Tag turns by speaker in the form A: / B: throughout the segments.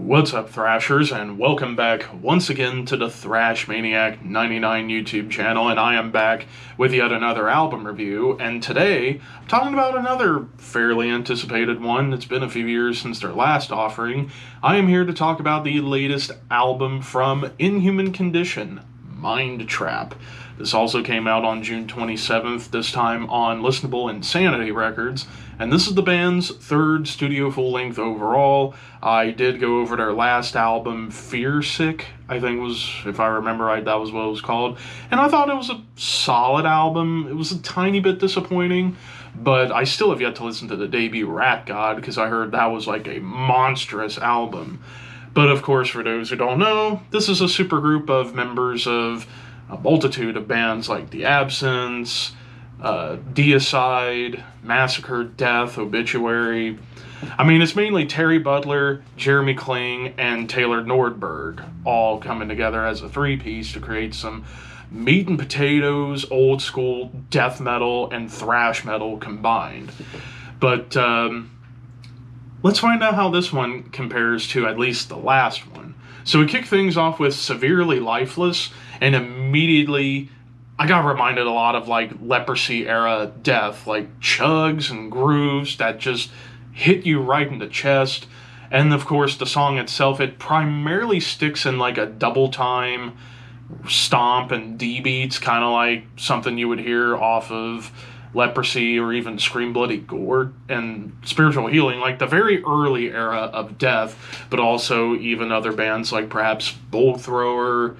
A: What's up, Thrashers, and welcome back once again to the Thrash Maniac 99 YouTube channel, and I am back with yet another album review, and today I'm talking about another fairly anticipated one. It's been a few years since their last offering. I am here to talk about the latest album from Inhuman Condition, Mind Trap. This also came out on June 27th, this time on listenable Insanity Records, and this is the band's third studio full-length overall. I did go over their last album, Fear Sick, I think was, if I remember right, that was what it was called, and I thought it was a solid album. It was a tiny bit disappointing, but I still have yet to listen to the debut Rat God, because I heard that was like a monstrous album. But of course, for those who don't know, this is a supergroup of members of a multitude of bands like The Absence, Deicide, Massacre, Death, Obituary. I mean, it's mainly Terry Butler, Jeremy Kling, and Taylor Nordberg all coming together as a three-piece to create some meat and potatoes, old school death metal and thrash metal combined. But let's find out how this one compares to at least the last one. So we kick things off with Severely Lifeless, and immediately I got reminded a lot of like Leprosy era death, like chugs and grooves that just hit you right in the chest. And of course the song itself, it primarily sticks in like a double time stomp and D beats, kind of like something you would hear off of Leprosy or even Scream Bloody Gore and Spiritual Healing, like the very early era of death, but also even other bands like perhaps Bolt Thrower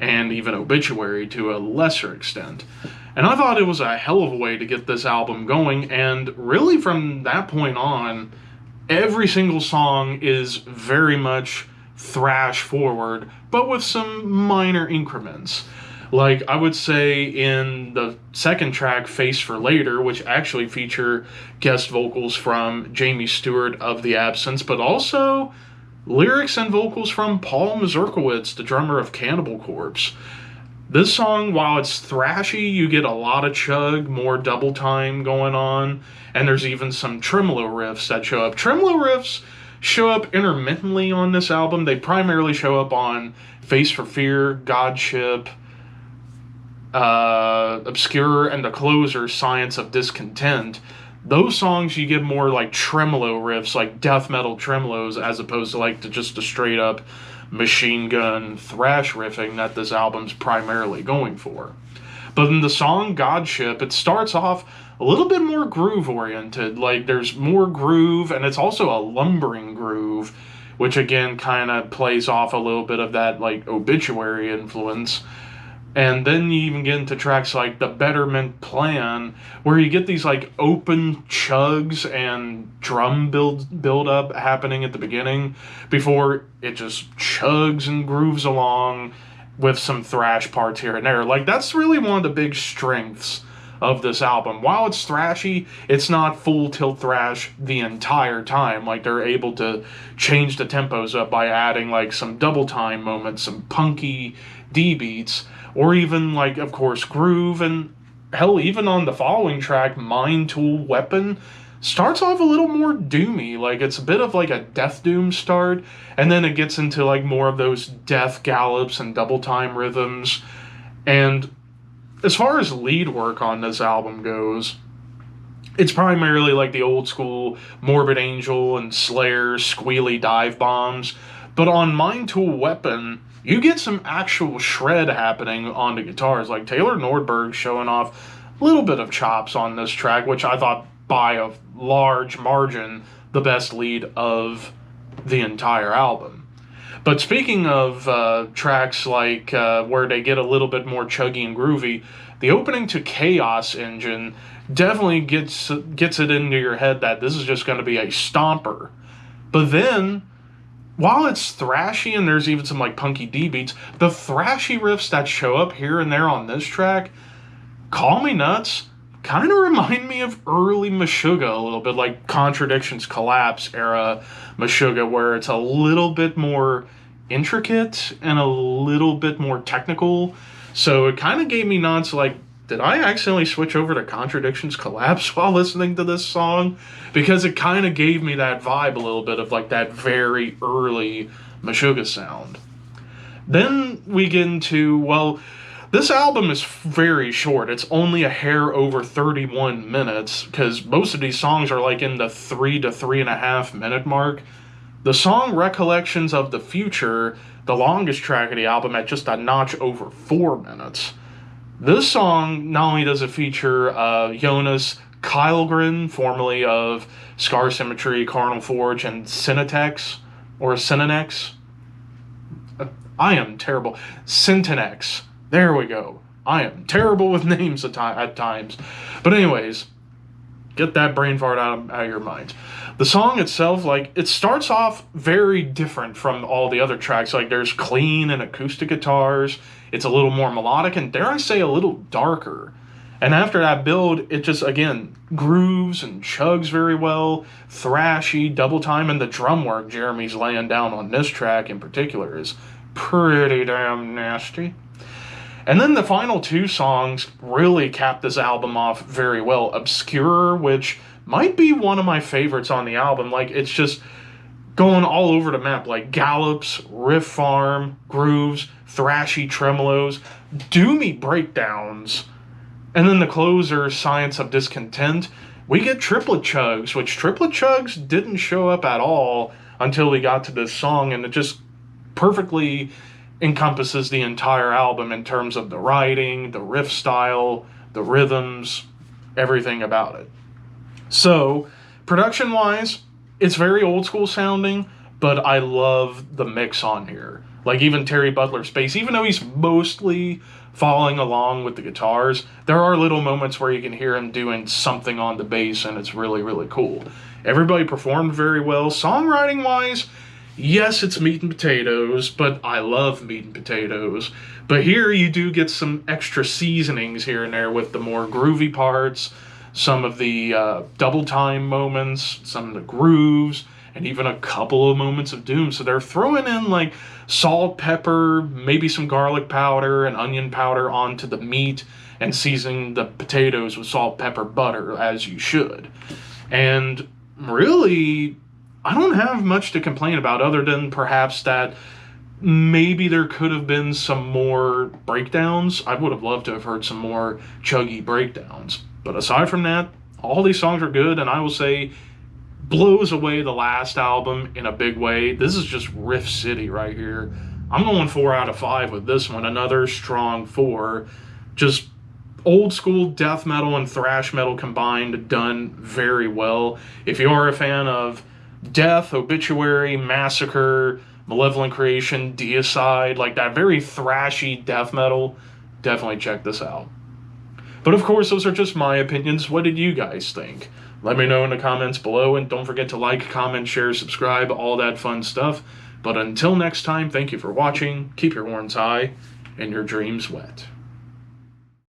A: and even Obituary to a lesser extent. And I thought it was a hell of a way to get this album going, and really from that point on, every single song is very much thrash forward, but with some minor increments. Like, I would say in the second track, Face for Later, which actually feature guest vocals from Jamie Stewart of The Absence, but also lyrics and vocals from Paul Mazurkiewicz, the drummer of Cannibal Corpse. This song, while it's thrashy, you get a lot of chug, more double time going on, and there's even some tremolo riffs that show up. Tremolo riffs show up intermittently on this album. They primarily show up on Face for Fear, Godship, Obscure, and the closer, Science of Discontent. Those songs you get more like tremolo riffs, like death metal tremolos, as opposed to like just a straight up machine gun thrash riffing that this album's primarily going for. But in the song Godship, it starts off a little bit more groove oriented. Like there's more groove, and it's also a lumbering groove, which again kind of plays off a little bit of that like Obituary influence. And then you even get into tracks like The Betterment Plan, where you get these like open chugs and drum build up happening at the beginning before it just chugs and grooves along with some thrash parts here and there. Like that's really one of the big strengths of this album. While it's thrashy, it's not full tilt thrash the entire time. Like they're able to change the tempos up by adding like some double time moments, some punky D beats, or even like, of course, groove. And hell, even on the following track, Mind Tool Weapon starts off a little more doomy. Like it's a bit of like a death doom start, and then it gets into like more of those death gallops and double time rhythms. And as far as lead work on this album goes, it's primarily like the old school Morbid Angel and Slayer squealy dive bombs. But on Mind Tool Weapon, you get some actual shred happening on the guitars, like Taylor Nordberg showing off a little bit of chops on this track, which I thought by a large margin the best lead of the entire album. But speaking of tracks like where they get a little bit more chuggy and groovy, the opening to Chaos Engine definitely gets it into your head that this is just going to be a stomper. But then, while it's thrashy and there's even some like punky D beats, the thrashy riffs that show up here and there on this track, Call Me Nuts, kind of remind me of early Meshuggah a little bit, like Contradictions Collapse era Meshuggah, where it's a little bit more intricate and a little bit more technical. So it kind of gave me nods like, did I accidentally switch over to Contradictions Collapse while listening to this song? Because it kind of gave me that vibe a little bit of like that very early Meshuggah sound. Then we get into, well, this album is very short. It's only a hair over 31 minutes, because most of these songs are like in the 3 to 3.5 minute mark. The song Recollections of the Future, the longest track of the album, at just a notch over 4 minutes. This song not only does it feature Jonas Kylgren, formerly of Scar Symmetry, Carnal Forge, and Synetex, or Synenex. I am terrible. Syntenex. There we go. I am terrible with names at times. But anyways, get that brain fart out of your minds. The song itself, like, it starts off very different from all the other tracks. Like, there's clean and acoustic guitars. It's a little more melodic and, dare I say, a little darker. And after that build, it just, again, grooves and chugs very well. Thrashy, double time, and the drum work Jeremy's laying down on this track in particular is pretty damn nasty. And then the final two songs really cap this album off very well. Obscure, which might be one of my favorites on the album. Like, it's just going all over the map. Like, gallops, riff farm, grooves, thrashy tremolos, doomy breakdowns. And then the closer, Science of Discontent, we get triplet chugs, which triplet chugs didn't show up at all until we got to this song, and it just perfectly encompasses the entire album in terms of the writing, the riff style, the rhythms, everything about it. So, production-wise, it's very old school sounding, but I love the mix on here. Like, even Terry Butler's bass, even though he's mostly following along with the guitars, there are little moments where you can hear him doing something on the bass, and it's really, really cool. Everybody performed very well. Songwriting-wise, yes, it's meat and potatoes, but I love meat and potatoes. But here you do get some extra seasonings here and there with the more groovy parts, some of the double time moments, some of the grooves, and even a couple of moments of doom. So they're throwing in like salt, pepper, maybe some garlic powder and onion powder onto the meat and seasoning the potatoes with salt, pepper, butter, as you should. And really, I don't have much to complain about other than perhaps that maybe there could have been some more breakdowns. I would have loved to have heard some more chuggy breakdowns. But aside from that, all these songs are good, and I will say blows away the last album in a big way. This is just Riff City right here. I'm going 4 out of 5 with this one. Another strong 4. Just old school death metal and thrash metal combined, done very well. If you are a fan of Death, Obituary, Massacre, Malevolent Creation, Deicide, like that very thrashy death metal, definitely check this out. But of course, those are just my opinions. What did you guys think? Let me know in the comments below, and don't forget to like, comment, share, subscribe, all that fun stuff. But until next time, thank you for watching, keep your horns high, and your dreams wet.